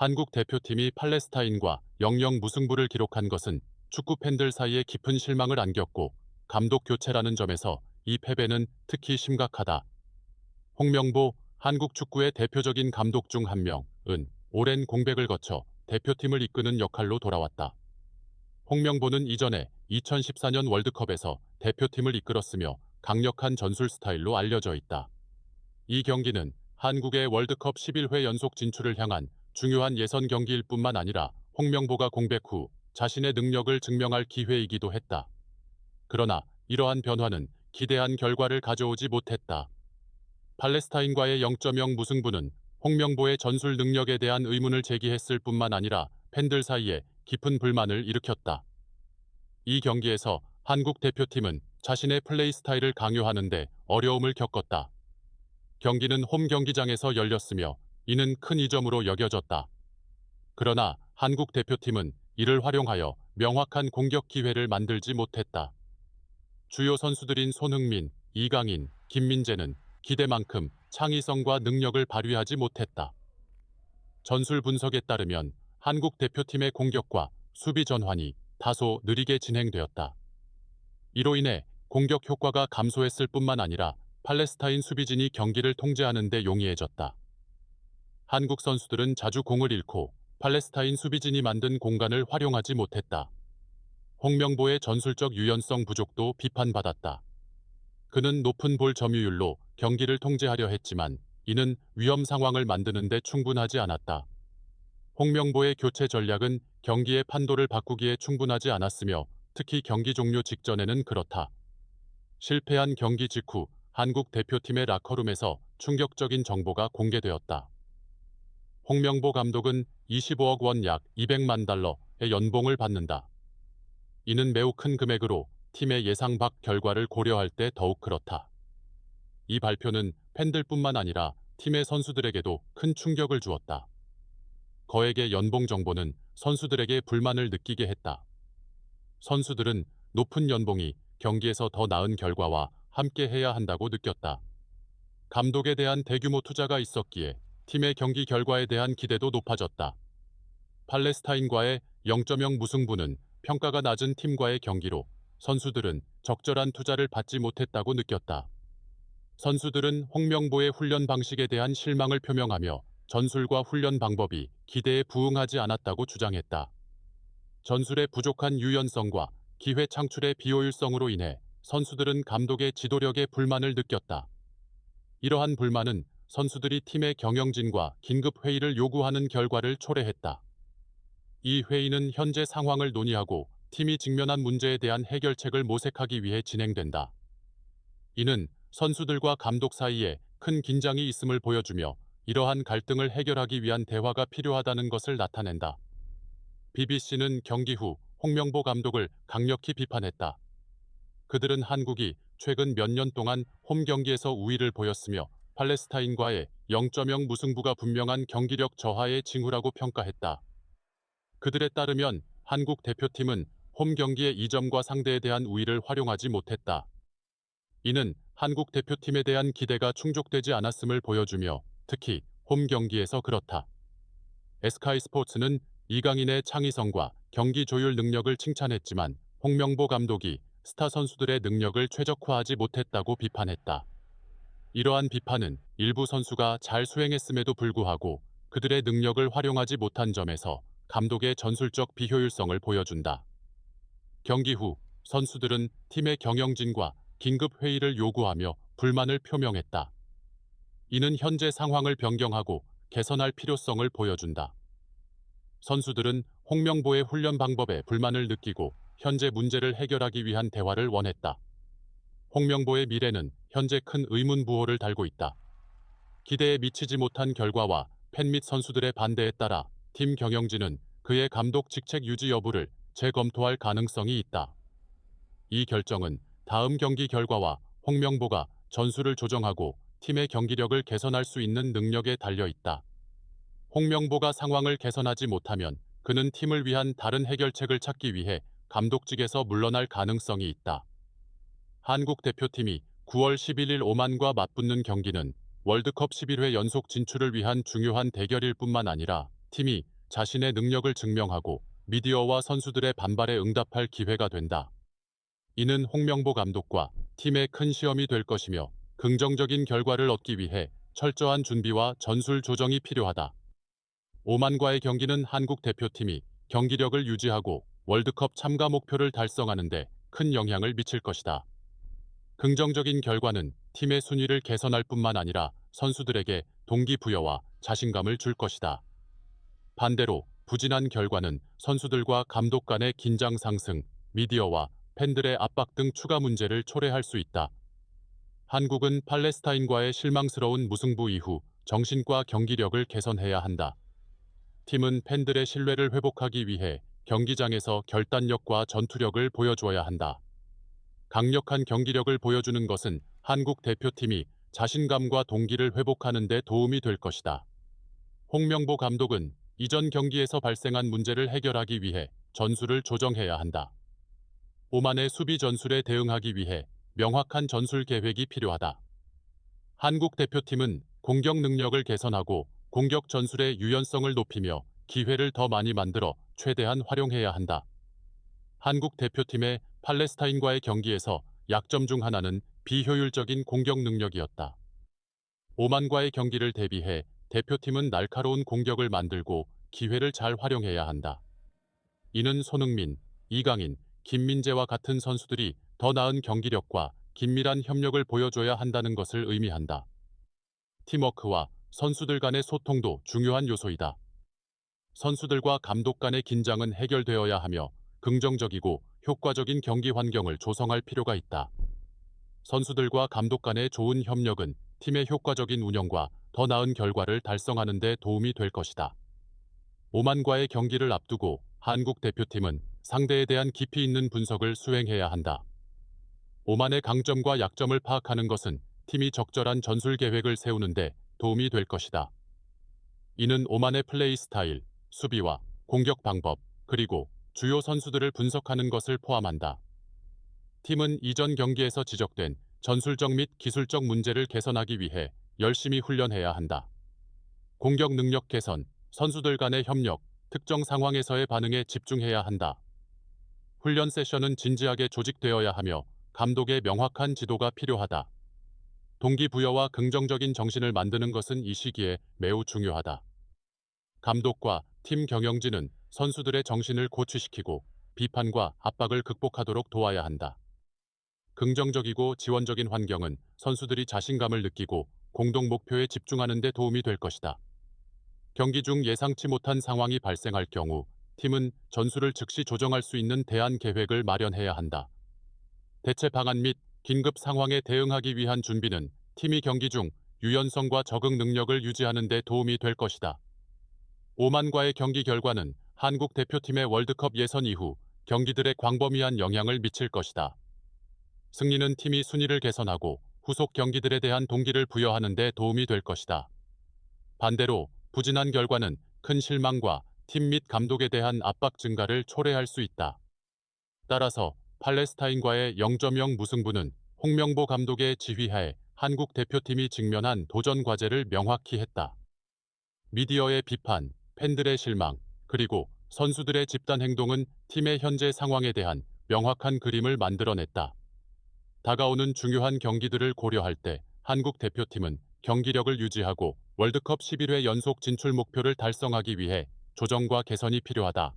한국 대표팀이 팔레스타인과 0-0 무승부를 기록한 것은 축구 팬들 사이에 깊은 실망을 안겼고 감독 교체라는 점에서 이 패배는 특히 심각하다. 홍명보, 한국 축구의 대표적인 감독 중 한 명은 오랜 공백을 거쳐 대표팀을 이끄는 역할로 돌아왔다. 홍명보는 이전에 2014년 월드컵에서 대표팀을 이끌었으며 강력한 전술 스타일로 알려져 있다. 이 경기는 한국의 월드컵 11회 연속 진출을 향한 중요한 예선 경기일 뿐만 아니라 홍명보가 공백 후 자신의 능력을 증명할 기회이기도 했다. 그러나 이러한 변화는 기대한 결과를 가져오지 못했다. 팔레스타인과의 0.0 무승부는 홍명보의 전술 능력에 대한 의문을 제기했을 뿐만 아니라 팬들 사이에 깊은 불만을 일으켰다. 이 경기에서 한국 대표팀은 자신의 플레이 스타일을 강요하는 데 어려움을 겪었다. 경기는 홈 경기장에서 열렸으며 이는 큰 이점으로 여겨졌다. 그러나 한국 대표팀은 이를 활용하여 명확한 공격 기회를 만들지 못했다. 주요 선수들인 손흥민, 이강인, 김민재는 기대만큼 창의성과 능력을 발휘하지 못했다. 전술 분석에 따르면 한국 대표팀의 공격과 수비 전환이 다소 느리게 진행되었다. 이로 인해 공격 효과가 감소했을 뿐만 아니라 팔레스타인 수비진이 경기를 통제하는 데 용이해졌다. 한국 선수들은 자주 공을 잃고 팔레스타인 수비진이 만든 공간을 활용하지 못했다. 홍명보의 전술적 유연성 부족도 비판받았다. 그는 높은 볼 점유율로 경기를 통제하려 했지만 이는 위험 상황을 만드는 데 충분하지 않았다. 홍명보의 교체 전략은 경기의 판도를 바꾸기에 충분하지 않았으며 특히 경기 종료 직전에는 그렇다. 실패한 경기 직후 한국 대표팀의 라커룸에서 충격적인 정보가 공개되었다. 홍명보 감독은 25억 원 약 200만 달러의 연봉을 받는다. 이는 매우 큰 금액으로 팀의 예상 밖 결과를 고려할 때 더욱 그렇다. 이 발표는 팬들뿐만 아니라 팀의 선수들에게도 큰 충격을 주었다. 거액의 연봉 정보는 선수들에게 불만을 느끼게 했다. 선수들은 높은 연봉이 경기에서 더 나은 결과와 함께 해야 한다고 느꼈다. 감독에 대한 대규모 투자가 있었기에 팀의 경기 결과에 대한 기대도 높아졌다. 팔레스타인과의 0.0 무승부는 평가가 낮은 팀과의 경기로 선수들은 적절한 투자를 받지 못했다고 느꼈다. 선수들은 홍명보의 훈련 방식에 대한 실망을 표명하며 전술과 훈련 방법이 기대에 부응하지 않았다고 주장했다. 전술의 부족한 유연성과 기회 창출의 비효율성으로 인해 선수들은 감독의 지도력에 불만을 느꼈다. 이러한 불만은 선수들이 팀의 경영진과 긴급 회의를 요구하는 결과를 초래했다. 이 회의는 현재 상황을 논의하고 팀이 직면한 문제에 대한 해결책을 모색하기 위해 진행된다. 이는 선수들과 감독 사이에 큰 긴장이 있음을 보여주며 이러한 갈등을 해결하기 위한 대화가 필요하다는 것을 나타낸다. BBC는 경기 후 홍명보 감독을 강력히 비판했다. 그들은 한국이 최근 몇 년 동안 홈 경기에서 우위를 보였으며 팔레스타인과의 0.0 무승부가 분명한 경기력 저하의 징후라고 평가했다. 그들에 따르면 한국 대표팀은 홈 경기의 이점과 상대에 대한 우위를 활용하지 못했다. 이는 한국 대표팀에 대한 기대가 충족되지 않았음을 보여주며 특히 홈 경기에서 그렇다. SK 스포츠는 이강인의 창의성과 경기 조율 능력을 칭찬했지만 홍명보 감독이 스타 선수들의 능력을 최적화하지 못했다고 비판했다. 이러한 비판은 일부 선수가 잘 수행했음에도 불구하고 그들의 능력을 활용하지 못한 점에서 감독의 전술적 비효율성을 보여준다. 경기 후 선수들은 팀의 경영진과 긴급 회의를 요구하며 불만을 표명했다. 이는 현재 상황을 변경하고 개선할 필요성을 보여준다. 선수들은 홍명보의 훈련 방법에 불만을 느끼고 현재 문제를 해결하기 위한 대화를 원했다. 홍명보의 미래는 현재 큰 의문부호를 달고 있다. 기대에 미치지 못한 결과와 팬 및 선수들의 반대에 따라 팀 경영진은 그의 감독 직책 유지 여부를 재검토할 가능성이 있다. 이 결정은 다음 경기 결과와 홍명보가 전술을 조정하고 팀의 경기력을 개선할 수 있는 능력에 달려 있다. 홍명보가 상황을 개선하지 못하면 그는 팀을 위한 다른 해결책을 찾기 위해 감독직에서 물러날 가능성이 있다. 한국 대표팀이 9월 11일 오만과 맞붙는 경기는 월드컵 11회 연속 진출을 위한 중요한 대결일 뿐만 아니라 팀이 자신의 능력을 증명하고 미디어와 선수들의 반발에 응답할 기회가 된다. 이는 홍명보 감독과 팀의 큰 시험이 될 것이며 긍정적인 결과를 얻기 위해 철저한 준비와 전술 조정이 필요하다. 오만과의 경기는 한국 대표팀이 경기력을 유지하고 월드컵 참가 목표를 달성하는 데 큰 영향을 미칠 것이다. 긍정적인 결과는 팀의 순위를 개선할 뿐만 아니라 선수들에게 동기부여와 자신감을 줄 것이다. 반대로 부진한 결과는 선수들과 감독 간의 긴장 상승, 미디어와 팬들의 압박 등 추가 문제를 초래할 수 있다. 한국은 팔레스타인과의 실망스러운 무승부 이후 정신과 경기력을 개선해야 한다. 팀은 팬들의 신뢰를 회복하기 위해 경기장에서 결단력과 전투력을 보여줘야 한다. 강력한 경기력을 보여주는 것은 한국 대표팀이 자신감과 동기를 회복하는 데 도움이 될 것이다. 홍명보 감독은 이전 경기에서 발생한 문제를 해결하기 위해 전술을 조정해야 한다. 오만의 수비 전술에 대응하기 위해 명확한 전술 계획이 필요하다. 한국 대표팀은 공격 능력을 개선하고 공격 전술의 유연성을 높이며 기회를 더 많이 만들어 최대한 활용해야 한다. 한국 대표팀의 팔레스타인과의 경기에서 약점 중 하나는 비효율적인 공격 능력이었다. 오만과의 경기를 대비해 대표팀은 날카로운 공격을 만들고 기회를 잘 활용해야 한다. 이는 손흥민, 이강인, 김민재와 같은 선수들이 더 나은 경기력과 긴밀한 협력을 보여줘야 한다는 것을 의미한다. 팀워크와 선수들 간의 소통도 중요한 요소이다. 선수들과 감독 간의 긴장은 해결되어야 하며 긍정적이고 효과적인 경기 환경을 조성할 필요가 있다. 선수들과 감독 간의 좋은 협력은 팀의 효과적인 운영과 더 나은 결과를 달성하는 데 도움이 될 것이다. 오만과의 경기를 앞두고 한국 대표팀은 상대에 대한 깊이 있는 분석을 수행해야 한다. 오만의 강점과 약점을 파악하는 것은 팀이 적절한 전술 계획을 세우는 데 도움이 될 것이다. 이는 오만의 플레이 스타일, 수비와 공격 방법, 그리고 주요 선수들을 분석하는 것을 포함한다. 팀은 이전 경기에서 지적된 전술적 및 기술적 문제를 개선하기 위해 열심히 훈련해야 한다. 공격 능력 개선, 선수들 간의 협력, 특정 상황에서의 반응에 집중해야 한다. 훈련 세션은 진지하게 조직되어야 하며 감독의 명확한 지도가 필요하다. 동기부여와 긍정적인 정신을 만드는 것은 이 시기에 매우 중요하다. 감독과 팀 경영진은 선수들의 정신을 고취시키고 비판과 압박을 극복하도록 도와야 한다. 긍정적이고 지원적인 환경은 선수들이 자신감을 느끼고 공동 목표에 집중하는 데 도움이 될 것이다. 경기 중 예상치 못한 상황이 발생할 경우 팀은 전술을 즉시 조정할 수 있는 대안 계획을 마련해야 한다. 대체 방안 및 긴급 상황에 대응하기 위한 준비는 팀이 경기 중 유연성과 적응 능력을 유지하는 데 도움이 될 것이다. 오만과의 경기 결과는 한국 대표팀의 월드컵 예선 이후 경기들의 광범위한 영향을 미칠 것이다. 승리는 팀이 순위를 개선하고 후속 경기들에 대한 동기를 부여하는 데 도움이 될 것이다. 반대로 부진한 결과는 큰 실망과 팀 및 감독에 대한 압박 증가를 초래할 수 있다. 따라서 팔레스타인과의 0.0 무승부는 홍명보 감독의 지휘하에 한국 대표팀이 직면한 도전 과제를 명확히 했다. 미디어의 비판, 팬들의 실망, 그리고 선수들의 집단 행동은 팀의 현재 상황에 대한 명확한 그림을 만들어냈다. 다가오는 중요한 경기들을 고려할 때 한국 대표팀은 경기력을 유지하고 월드컵 11회 연속 진출 목표를 달성하기 위해 조정과 개선이 필요하다.